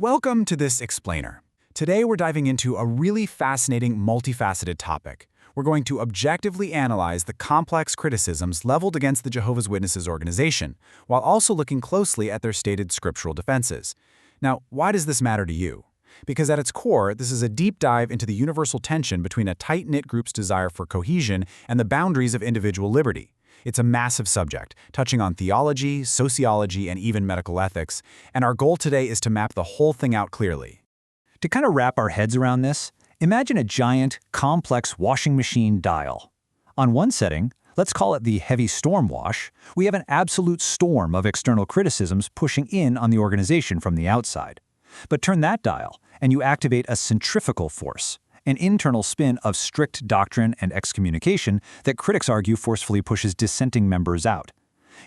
Welcome to this explainer. Today we're diving into a really fascinating, multifaceted topic. We're going to objectively analyze the complex criticisms leveled against the Jehovah's Witnesses organization, while also looking closely at their stated scriptural defenses. Now, why does this matter to you? Because at its core, this is a deep dive into the universal tension between a tight-knit group's desire for cohesion and the boundaries of individual liberty. It's a massive subject, touching on theology, sociology, and even medical ethics, and our goal today is to map the whole thing out clearly. To kind of wrap our heads around this, imagine a giant, complex washing machine dial. On one setting, let's call it the heavy storm wash, we have an absolute storm of external criticisms pushing in on the organization from the outside. But turn that dial, and you activate a centrifugal force, an internal spin of strict doctrine and excommunication that critics argue forcefully pushes dissenting members out.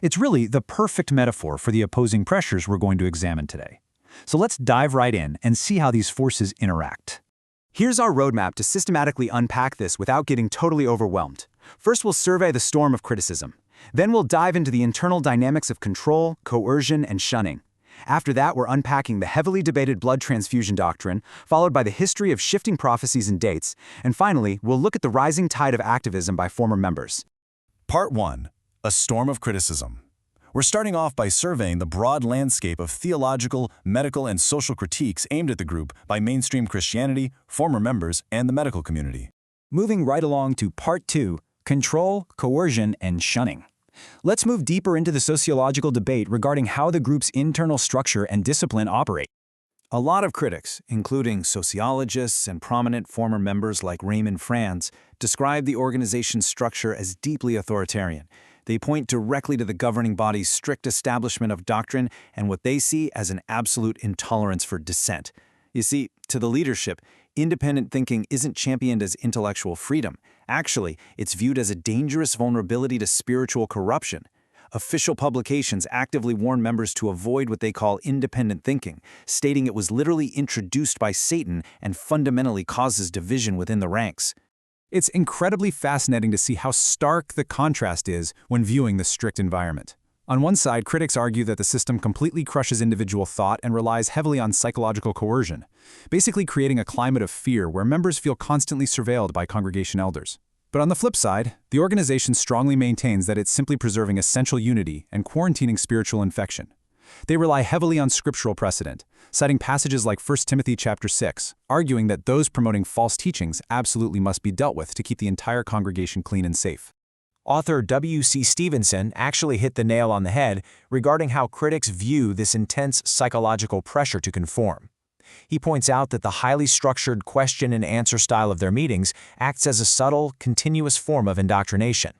It's really the perfect metaphor for the opposing pressures we're going to examine today. So let's dive right in and see how these forces interact. Here's our roadmap to systematically unpack this without getting totally overwhelmed. First, we'll survey the storm of criticism. Then we'll dive into the internal dynamics of control, coercion, and shunning. After that, we're unpacking the heavily debated blood transfusion doctrine, followed by the history of shifting prophecies and dates, and finally, we'll look at the rising tide of activism by former members. Part 1. A storm of criticism. We're starting off by surveying the broad landscape of theological, medical, and social critiques aimed at the group by mainstream Christianity, former members, and the medical community. Moving right along to Part 2, Control, Coercion, and Shunning. Let's move deeper into the sociological debate regarding how the group's internal structure and discipline operate. A lot of critics, including sociologists and prominent former members like Raymond Franz, describe the organization's structure as deeply authoritarian. They point directly to the governing body's strict establishment of doctrine and what they see as an absolute intolerance for dissent. You see, to the leadership, independent thinking isn't championed as intellectual freedom. Actually, it's viewed as a dangerous vulnerability to spiritual corruption. Official publications actively warn members to avoid what they call independent thinking, stating it was literally introduced by Satan and fundamentally causes division within the ranks. It's incredibly fascinating to see how stark the contrast is when viewing the strict environment. On one side, critics argue that the system completely crushes individual thought and relies heavily on psychological coercion, basically creating a climate of fear where members feel constantly surveilled by congregation elders. But on the flip side, the organization strongly maintains that it's simply preserving essential unity and quarantining spiritual infection. They rely heavily on scriptural precedent, citing passages like 1 Timothy chapter 6, arguing that those promoting false teachings absolutely must be dealt with to keep the entire congregation clean and safe. Author W.C. Stevenson actually hit the nail on the head regarding how critics view this intense psychological pressure to conform. He points out that the highly structured question and answer style of their meetings acts as a subtle, continuous form of indoctrination.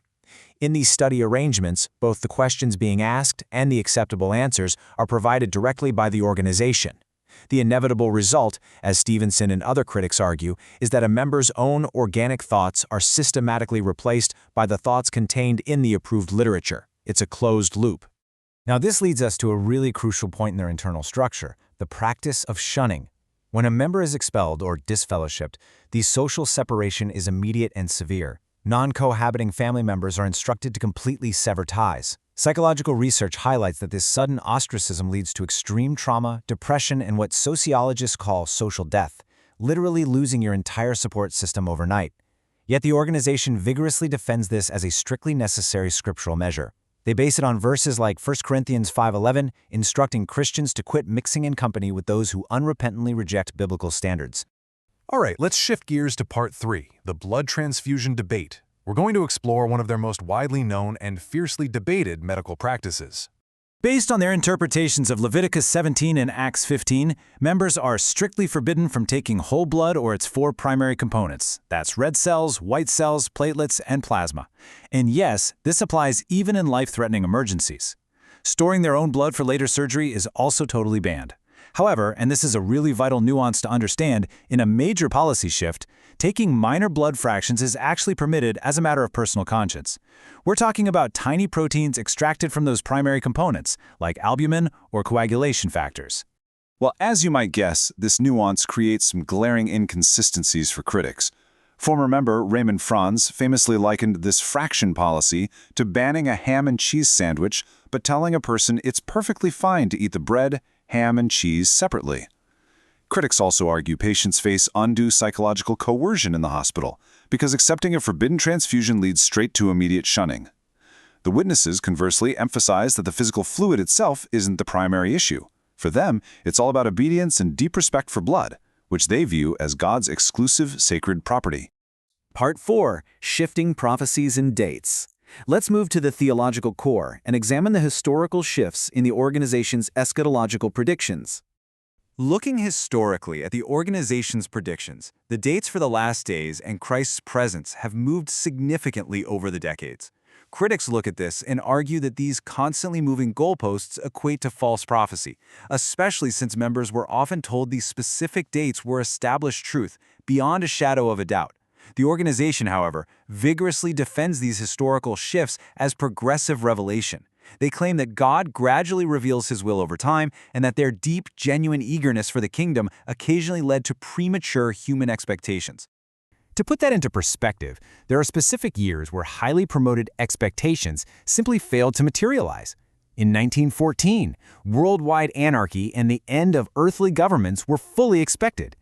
In these study arrangements, both the questions being asked and the acceptable answers are provided directly by the organization. The inevitable result, as Stevenson and other critics argue, is that a member's own organic thoughts are systematically replaced by the thoughts contained in the approved literature. It's a closed loop. Now this leads us to a really crucial point in their internal structure, the practice of shunning. When a member is expelled or disfellowshipped, the social separation is immediate and severe. Non-cohabiting family members are instructed to completely sever ties. Psychological research highlights that this sudden ostracism leads to extreme trauma, depression, and what sociologists call social death, literally losing your entire support system overnight. Yet the organization vigorously defends this as a strictly necessary scriptural measure. They base it on verses like 1 Corinthians 5:11, instructing Christians to quit mixing in company with those who unrepentantly reject biblical standards. All right, let's shift gears to Part 3, the blood transfusion debate. We're going to explore one of their most widely known and fiercely debated medical practices. Based on their interpretations of Leviticus 17 and Acts 15, members are strictly forbidden from taking whole blood or its 4 primary components. That's red cells, white cells, platelets, and plasma. And yes, this applies even in life-threatening emergencies. Storing their own blood for later surgery is also totally banned. However, and this is a really vital nuance to understand, in a major policy shift, taking minor blood fractions is actually permitted as a matter of personal conscience. We're talking about tiny proteins extracted from those primary components, like albumin or coagulation factors. Well, as you might guess, this nuance creates some glaring inconsistencies for critics. Former member Raymond Franz famously likened this fraction policy to banning a ham and cheese sandwich, but telling a person it's perfectly fine to eat the bread, ham, and cheese separately. Critics also argue patients face undue psychological coercion in the hospital because accepting a forbidden transfusion leads straight to immediate shunning. The witnesses, conversely, emphasize that the physical fluid itself isn't the primary issue. For them, it's all about obedience and deep respect for blood, which they view as God's exclusive sacred property. Part 4. Shifting Prophecies and Dates. Let's move to the theological core and examine the historical shifts in the organization's eschatological predictions. Looking historically at the organization's predictions, the dates for the last days and Christ's presence have moved significantly over the decades. Critics look at this and argue that these constantly moving goalposts equate to false prophecy, especially since members were often told these specific dates were established truth beyond a shadow of a doubt. The organization, however, vigorously defends these historical shifts as progressive revelation. They claim that God gradually reveals His will over time and that their deep, genuine eagerness for the kingdom occasionally led to premature human expectations. To put that into perspective, there are specific years where highly promoted expectations simply failed to materialize. In 1914, worldwide anarchy and the end of earthly governments were fully expected.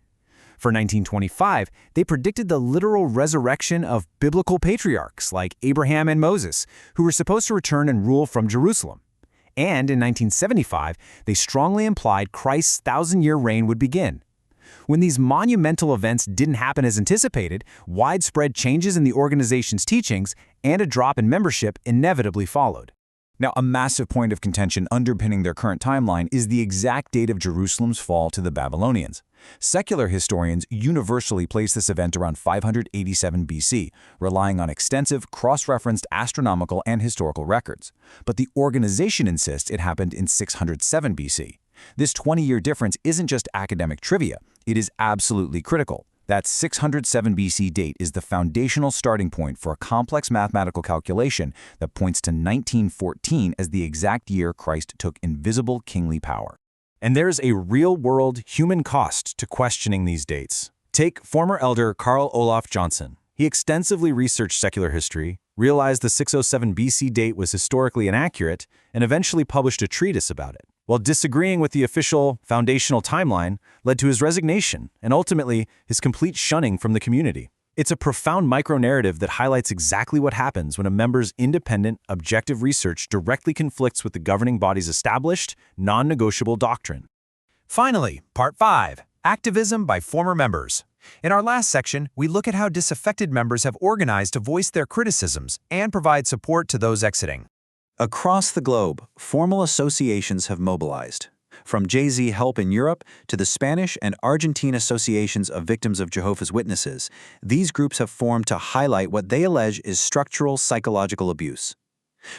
For 1925, they predicted the literal resurrection of biblical patriarchs like Abraham and Moses, who were supposed to return and rule from Jerusalem. And in 1975, they strongly implied Christ's thousand-year reign would begin. When these monumental events didn't happen as anticipated, widespread changes in the organization's teachings and a drop in membership inevitably followed. Now, a massive point of contention underpinning their current timeline is the exact date of Jerusalem's fall to the Babylonians. Secular historians universally place this event around 587 BC, relying on extensive, cross-referenced astronomical and historical records. But the organization insists it happened in 607 BC. This 20-year difference isn't just academic trivia, it is absolutely critical. That 607 BC date is the foundational starting point for a complex mathematical calculation that points to 1914 as the exact year Christ took invisible kingly power. And there's a real-world human cost to questioning these dates. Take former elder Carl Olaf Johnson. He extensively researched secular history, realized the 607 BC date was historically inaccurate, and eventually published a treatise about it. While disagreeing with the official foundational timeline led to his resignation and ultimately his complete shunning from the community. It's a profound micro-narrative that highlights exactly what happens when a member's independent, objective research directly conflicts with the governing body's established, non-negotiable doctrine. Finally, Part 5. Activism by former members. In our last section, we look at how disaffected members have organized to voice their criticisms and provide support to those exiting. Across the globe, formal associations have mobilized. From Jay-Z Help in Europe to the Spanish and Argentine associations of victims of Jehovah's Witnesses, these groups have formed to highlight what they allege is structural psychological abuse.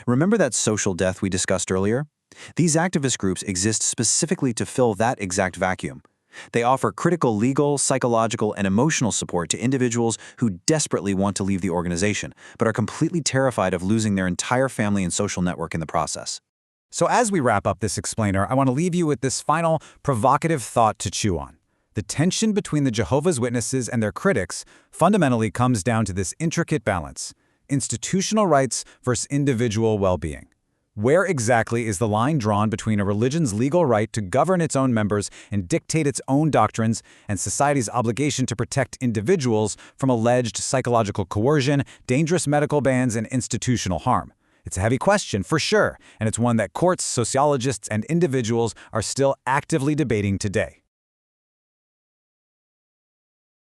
Remember that social death we discussed earlier? These activist groups exist specifically to fill that exact vacuum. They offer critical legal, psychological, and emotional support to individuals who desperately want to leave the organization, but are completely terrified of losing their entire family and social network in the process. So as we wrap up this explainer, I want to leave you with this final provocative thought to chew on. The tension between the Jehovah's Witnesses and their critics fundamentally comes down to this intricate balance: institutional rights versus individual well-being. Where exactly is the line drawn between a religion's legal right to govern its own members and dictate its own doctrines and society's obligation to protect individuals from alleged psychological coercion, dangerous medical bans, and institutional harm? It's a heavy question, for sure, and it's one that courts, sociologists, and individuals are still actively debating today.